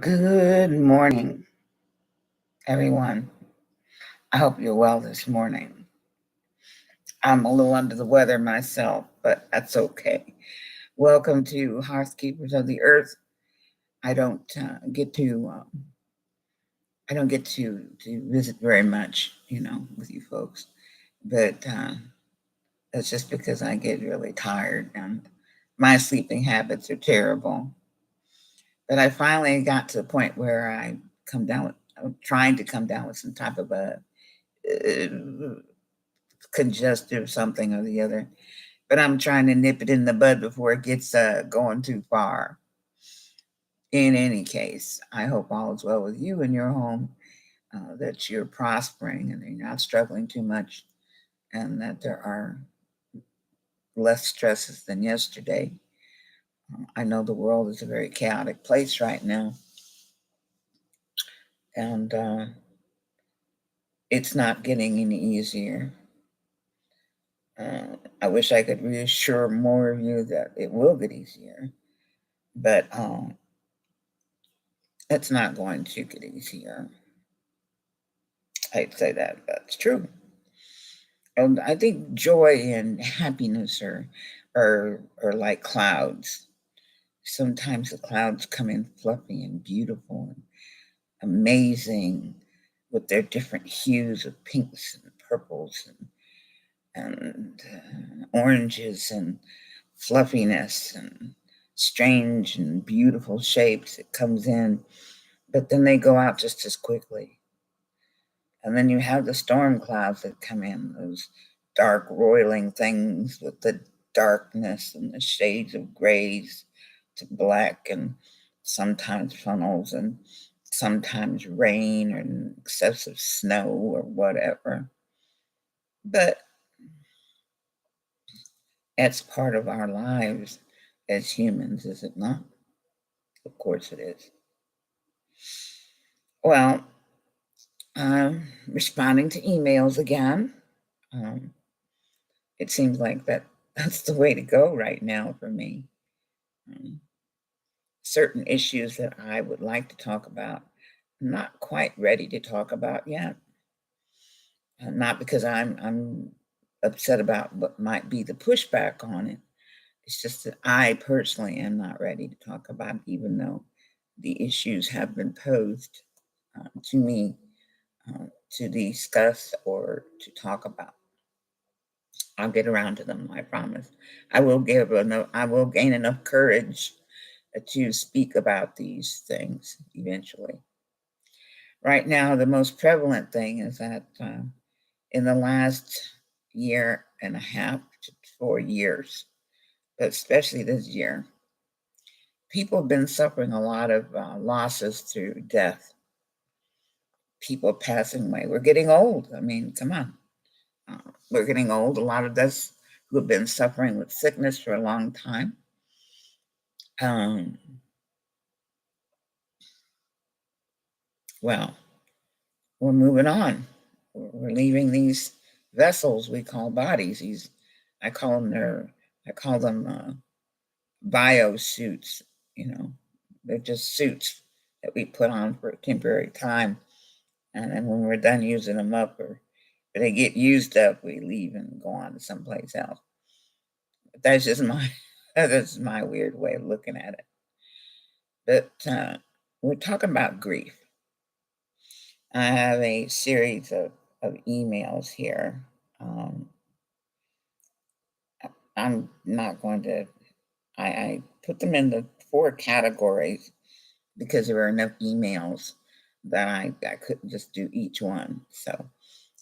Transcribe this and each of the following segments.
Good morning, everyone. I hope you're well this morning. I'm a little under the weather myself, but that's okay. Welcome to Housekeepers of the Earth. I don't get to I don't get to visit very much, with you folks, but that's just because I get really tired and my sleeping habits are terrible. But I finally got to the point where I'm trying to come down with some type of a uh, congestive something or the other. But I'm trying to nip it in the bud before it gets going too far. In any case, I hope all is well with you and your home, that you're prospering and you're not struggling too much, and that there are less stresses than yesterday. I know the world is a very chaotic place right now, and it's not getting any easier. I wish I could reassure more of you that it will get easier, but it's not going to get easier. I'd say that that's true. And I think joy and happiness are like clouds. Sometimes the clouds come in fluffy and beautiful and amazing with their different hues of pinks and purples and oranges and fluffiness and strange and beautiful shapes. It comes in, but then they go out just as quickly. And then you have the storm clouds that come in, those dark, roiling things with the darkness and the shades of grays to black, and sometimes funnels, and sometimes rain or excessive snow or whatever. But that's part of our lives as humans, is it not? Of course it is. Well, I'm responding to emails again. Um, it seems like that's the way to go right now for me. Um, Certain issues that I would like to talk about, I'm not quite ready to talk about yet. Not because I'm upset about what might be the pushback on it. It's just that I personally am not ready to talk about it, even though the issues have been posed to me to discuss or to talk about. I'll get around to them, I promise. I will gain enough courage to speak about these things eventually. Right now, the most prevalent thing is that in the last year and a half to 4 years, but especially this year, people have been suffering a lot of losses through death. People passing away. We're getting old. I mean, come on. We're getting old. A lot of us who have been suffering with sickness for a long time. Um, well, we're moving on. We're leaving these vessels we call bodies. I call them I call them bio suits. You know, they're just suits that we put on for a temporary time, and then when we're done using them up or they get used up, we leave and go on to someplace else. But that's just my that's my weird way of looking at it. But we're talking about grief. I have a series of emails here. Um, I'm not going to, I put them in the four categories because there were enough emails that I couldn't just do each one. So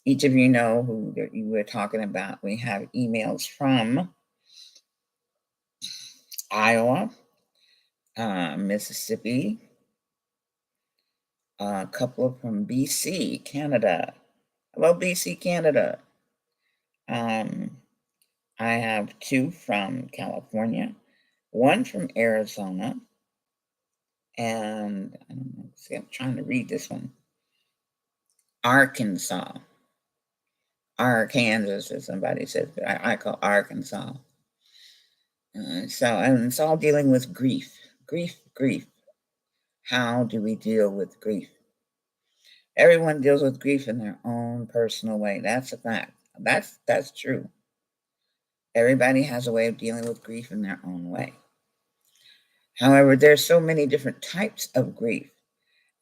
each of you know who you were talking about. We have emails from Iowa, Mississippi, a couple from BC, Canada. Hello, BC, Canada. Um, I have two from California, one from Arizona, and I don't know, see, I'm trying to read this one. Arkansas. Arkansas, as somebody says, but I call Arkansas. And it's all dealing with grief. Grief. How do we deal with grief? Everyone deals with grief in their own personal way. That's a fact. That's true. Everybody has a way of dealing with grief in their own way. However, there's so many different types of grief.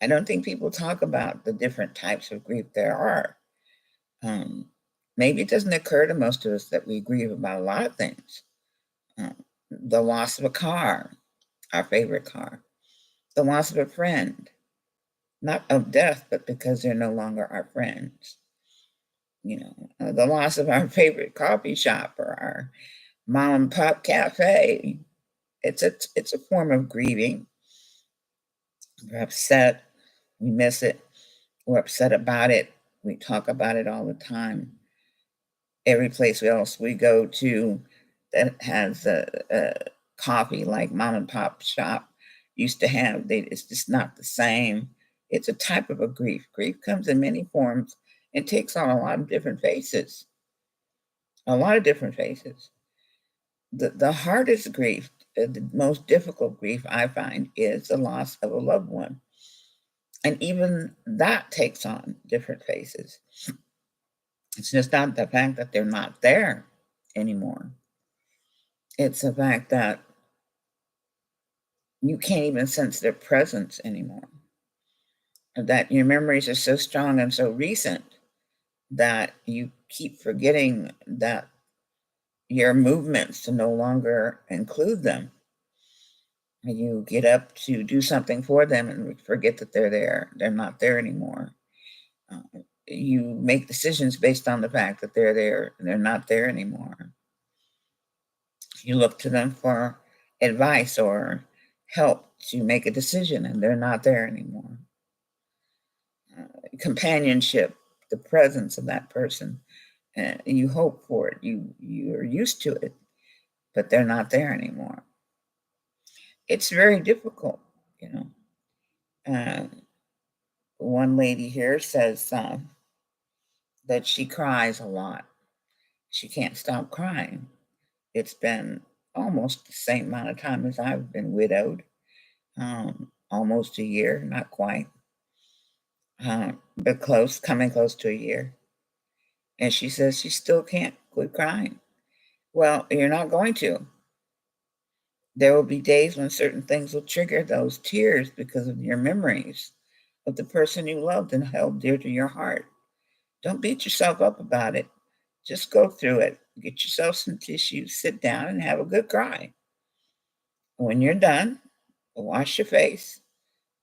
I don't think people talk about the different types of grief there are. Um, Maybe it doesn't occur to most of us that we grieve about a lot of things. The loss of a car, our favorite car, the loss of a friend, not of death, but because they're no longer our friends. The loss of our favorite coffee shop or our mom and pop cafe. It's a form of grieving. We're upset, we miss it, we're upset about it, we talk about it all the time. Every place else we go to that has a coffee like mom and pop shop used to have, it's just not the same. It's a type of a grief. Grief comes in many forms and takes on a lot of different faces. A lot of different faces. The hardest grief, the most difficult grief I find is the loss of a loved one. And even that takes on different faces. It's just not the fact that they're not there anymore. It's the fact that you can't even sense their presence anymore. And that your memories are so strong and so recent that you keep forgetting that your movements to no longer include them. You get up to do something for them and forget that they're there. They're not there anymore. Uh, you make decisions based on the fact that they're there and they're not there anymore. You look to them for advice or help to make a decision and they're not there anymore. Companionship, the presence of that person, you hope for it. You're used to it, but they're not there anymore. It's very difficult, you know. Uh, One lady here says that she cries a lot. She can't stop crying. It's been almost the same amount of time as I've been widowed, almost a year, not quite, but close, coming close to a year. And she says she still can't quit crying. Well, you're not going to. There will be days when certain things will trigger those tears because of your memories of the person you loved and held dear to your heart. Don't beat yourself up about it. Just go through it. Get yourself some tissue, sit down, and have a good cry. When you're done, wash your face,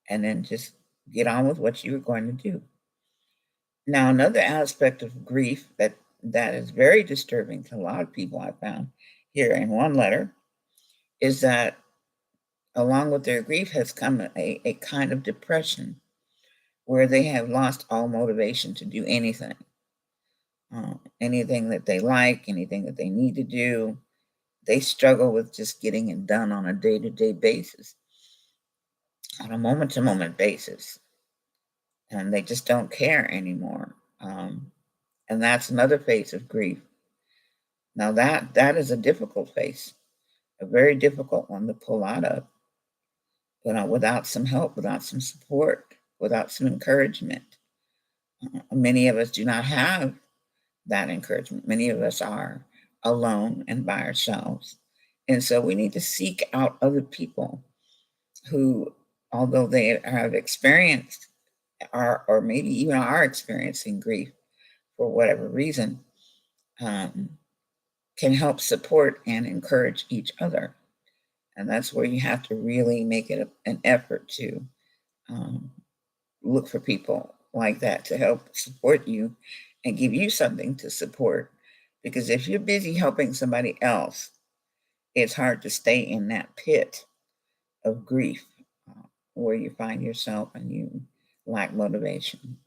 and then just get on with what you were going to do. Now, another aspect of grief that is very disturbing to a lot of people I found here in one letter is that along with their grief has come a kind of depression where they have lost all motivation to do anything. Anything that they like, anything that they need to do, they struggle with just getting it done on a day to day basis, on a moment to moment basis. And they just don't care anymore. And that's another phase of grief. Now, that is a difficult phase, a very difficult one to pull out of, without some help, without some support, without some encouragement. Many of us do not have that encouragement. Many of us are alone and by ourselves. And so we need to seek out other people who, although they have experienced or maybe even are experiencing grief for whatever reason, can help support and encourage each other. And that's where you have to really make it an effort to um, look for people like that to help support you and give you something to support. Because if you're busy helping somebody else, it's hard to stay in that pit of grief where you find yourself and you lack motivation.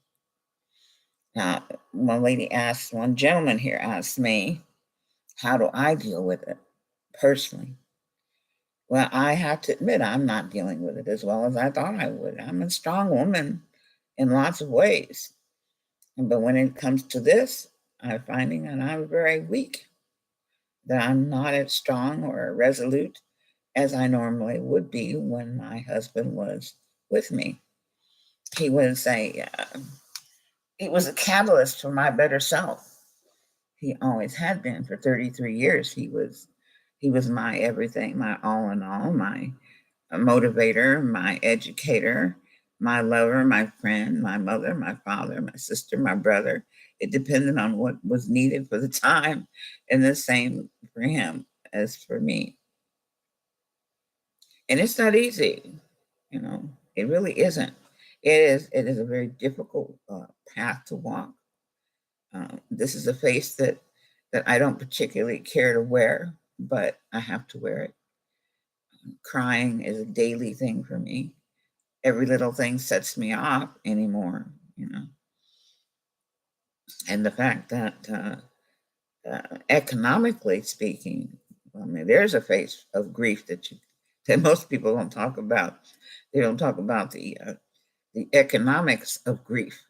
Now, one gentleman here asked me, how do I deal with it personally? Well, I have to admit, I'm not dealing with it as well as I thought I would. I'm a strong woman in lots of ways. But when it comes to this, I'm finding that I'm very weak, that I'm not as strong or resolute as I normally would be when my husband was with me. He was a catalyst for my better self. He always had been for 33 years. He was my everything, my all in all, my motivator, my educator, my lover, my friend, my mother, my father, my sister, my brother. It depended on what was needed for the time, and the same for him as for me. And it's not easy, you know, it really isn't. It is a very difficult path to walk. This is a face that I don't particularly care to wear, but I have to wear it. Crying is a daily thing for me. Every little thing sets me off anymore, you know. And the fact that economically speaking, I mean, there's a phase of grief that most people don't talk about. They don't talk about the economics of grief.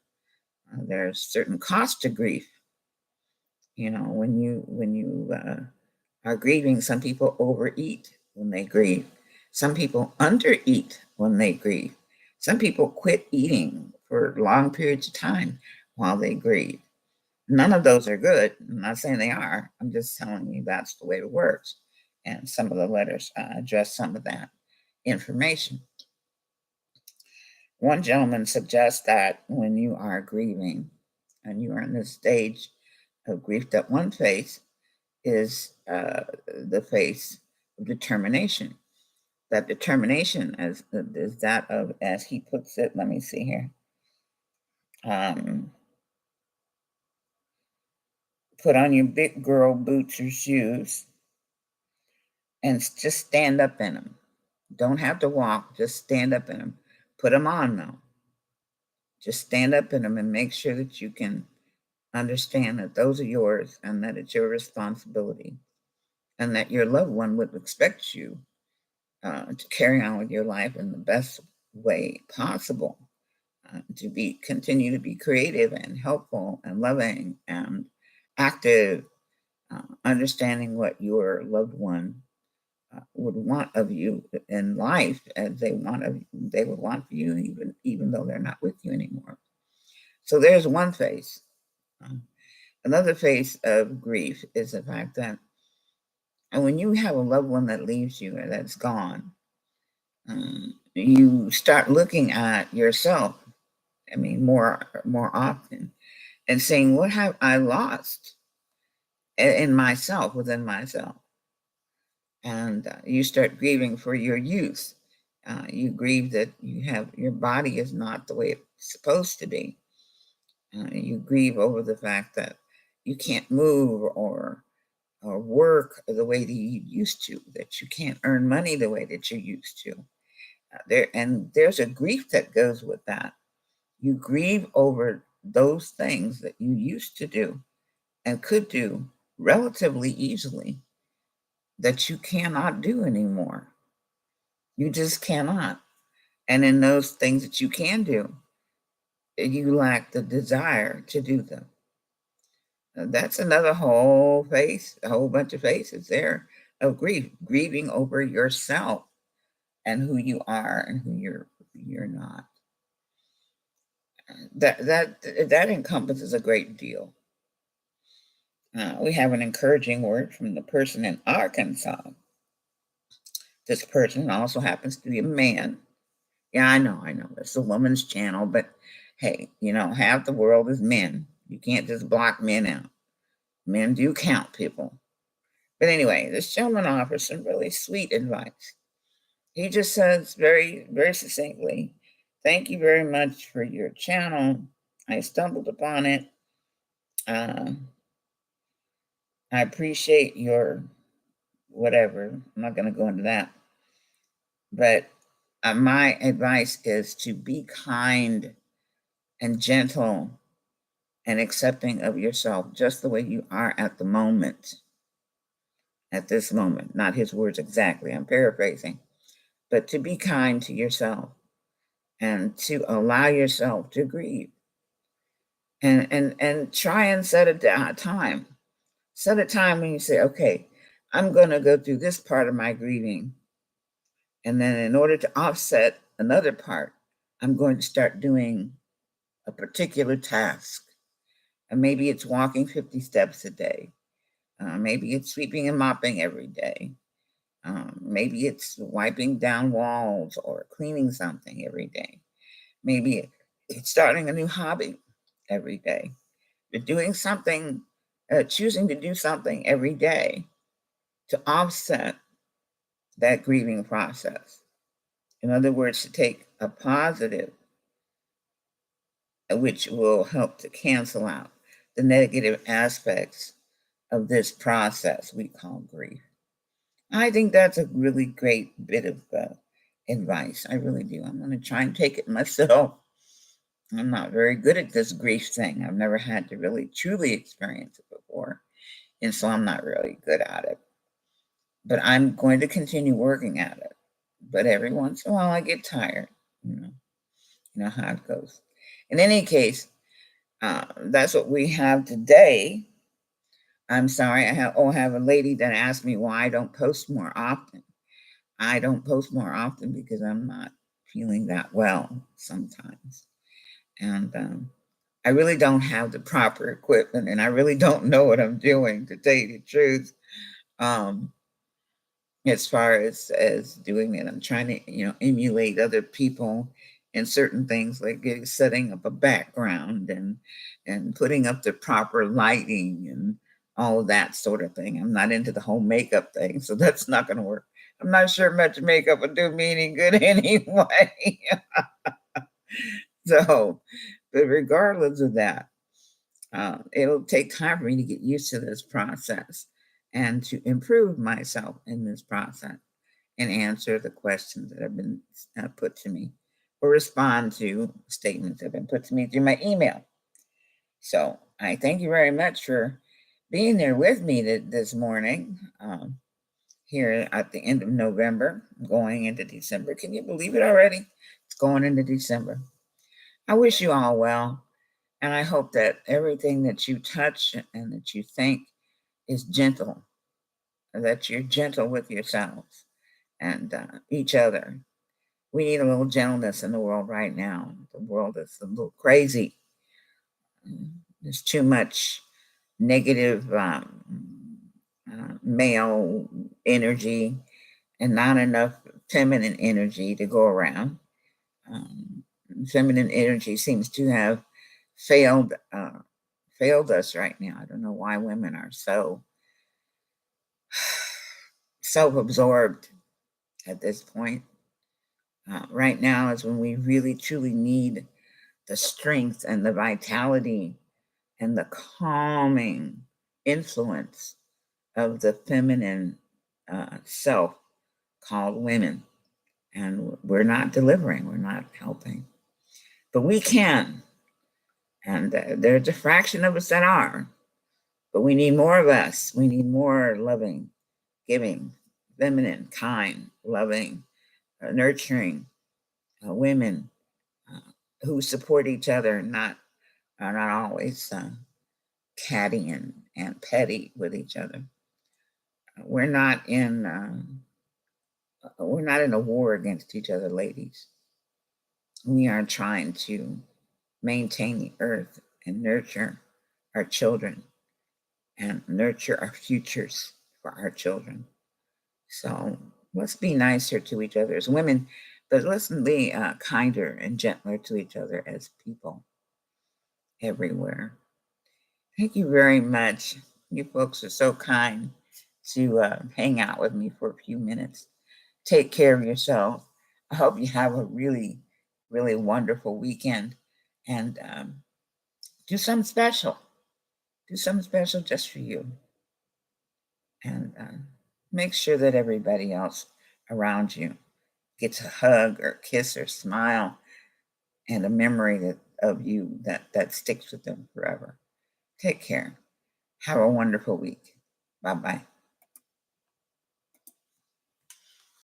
There's certain cost to grief. You know, when you are grieving, some people overeat when they grieve. Some people undereat when they grieve. Some people quit eating for long periods of time while they grieve. None of those are good. I'm not saying they are. I'm just telling you that's the way it works. And some of the letters address some of that information. One gentleman suggests that when you are grieving and you are in this stage of grief, that one phase is the phase of determination. That determination is that of, as he puts it, let me see here. Put on your big girl boots or shoes and just stand up in them. Don't have to walk, just stand up in them. Put them on though. Just stand up in them and make sure that you can understand that those are yours and that it's your responsibility and that your loved one would expect you to carry on with your life in the best way possible, to continue to be creative and helpful and loving and active, understanding what your loved one would want of you in life, as they would want for you, even though they're not with you anymore. So there's one phase. Another phase of grief is the fact that, and when you have a loved one that leaves you or that's gone, you start looking at yourself. I mean, more often, and saying, "What have I lost in myself, within myself?" And you start grieving for your youth. You grieve that your body is not the way it's supposed to be. You grieve over the fact that you can't move or work the way that you used to, that you can't earn money the way that you used to. There's a grief that goes with that. You grieve over those things that you used to do and could do relatively easily that you cannot do anymore. You just cannot. And in those things that you can do, you lack the desire to do them. That's another whole face, a whole bunch of faces there of grief, grieving over yourself and who you are and who you're not. That encompasses a great deal. We have an encouraging word from the person in Arkansas. This person also happens to be a man. Yeah, I know. It's a woman's channel, but hey, half the world is men. You can't just block men out. Men do count, people. But anyway, this gentleman offers some really sweet advice. He just says very, very succinctly, "Thank you very much for your channel. I stumbled upon it. Uh, I appreciate your whatever." I'm not going to go into that. But my advice is to be kind and gentle and accepting of yourself just the way you are at the moment, at this moment. Not his words exactly, I'm paraphrasing. But to be kind to yourself and to allow yourself to grieve. And try and set a time. Set a time when you say, "Okay, I'm going to go through this part of my grieving. And then in order to offset another part, I'm going to start doing a particular task. And maybe it's walking 50 steps a day. Maybe it's sweeping and mopping every day. Maybe it's wiping down walls or cleaning something every day. Maybe it's starting a new hobby every day. But doing something, choosing to do something every day to offset that grieving process. In other words, to take a positive, which will help to cancel out the negative aspects of this process we call grief. I think that's a really great bit of advice. I really do. I'm going to try and take it myself. I'm not very good at this grief thing. I've never had to really truly experience it before. And so I'm not really good at it. But I'm going to continue working at it. But every once in a while I get tired. You know how it goes. In any case, that's what we have today. I'm sorry. I have a lady that asked me why I don't post more often. I don't post more often because I'm not feeling that well sometimes. And I really don't have the proper equipment, and I really don't know what I'm doing, to tell you the truth. As far as doing it, I'm trying to emulate other people in certain things, like setting up a background and putting up the proper lighting and all of that sort of thing. I'm not into the whole makeup thing, so that's not going to work. I'm not sure much makeup would do me any good anyway. So, but regardless of that, it'll take time for me to get used to this process and to improve myself in this process and answer the questions that have been put to me or respond to statements that have been put to me through my email. So I thank you very much for being there with me this morning, here at the end of November, going into December. Can you believe it already? It's going into December. I wish you all well. And I hope that everything that you touch and that you think is gentle, that you're gentle with yourselves and each other. We need a little gentleness in the world right now. The world is a little crazy. There's too much negative male energy and not enough feminine energy to go around. Feminine energy seems to have failed us right now. I don't know why women are so self-absorbed at this point. Right now is when we really truly need the strength and the vitality and the calming influence of the feminine self called women. And we're not delivering, we're not helping. But we can. And there's a fraction of us that are. But we need more of us. We need more loving, giving, feminine, kind, loving, nurturing women who support each other, not are not always catty and petty with each other. We're not in a war against each other, ladies. We are trying to maintain the earth and nurture our children and nurture our futures for our children. So let's be nicer to each other as women, but let's be kinder and gentler to each other as people everywhere. Thank you very much. You folks are so kind to hang out with me for a few minutes. Take care of yourself. I hope you have a really, really wonderful weekend and do something special. Do something special just for you. And make sure that everybody else around you gets a hug or kiss or smile and a memory of you that sticks with them forever. Take care. Have a wonderful week. Bye-bye.